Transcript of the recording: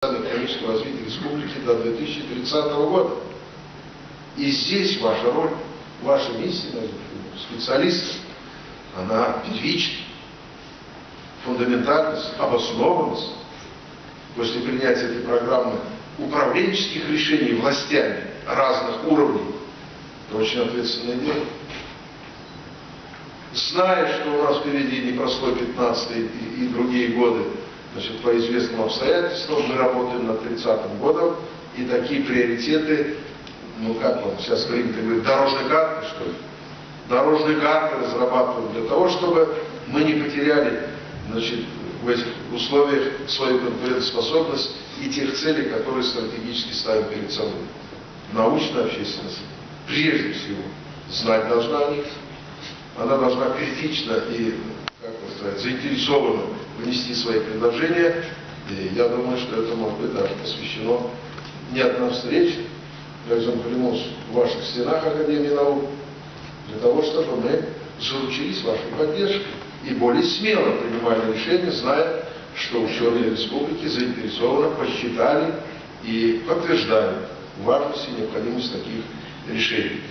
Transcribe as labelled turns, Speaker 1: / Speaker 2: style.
Speaker 1: экономического развития республики до 2030 года. И здесь ваша роль, ваша миссия, специалистов, она первична. Фундаментальность, обоснованность после принятия этой программы управленческих решений властями разных уровней. Это очень ответственное дело. Зная, что у нас впереди непростой 15-й и другие годы, значит, по известным обстоятельствам, мы работаем над 30-м годом, и такие приоритеты, ну как вам сейчас принято говорить, дорожные карты, что ли? Дорожные карты разрабатываем для того, чтобы мы не потеряли, значит, в этих условиях свою конкурентоспособность и тех целей, которые стратегически ставим перед собой. Научная общественность, прежде всего, знать должна о них. Она должна критично и, как сказать, заинтересованно внести свои предложения. И я думаю, что это может быть даже посвящено не одна встреча, я возьму клянусь, в ваших стенах Академии наук, для того, чтобы мы заручились вашей поддержкой и более смело принимали решения, зная, что ученые республики заинтересованно посчитали и подтверждали важность и необходимость таких решений.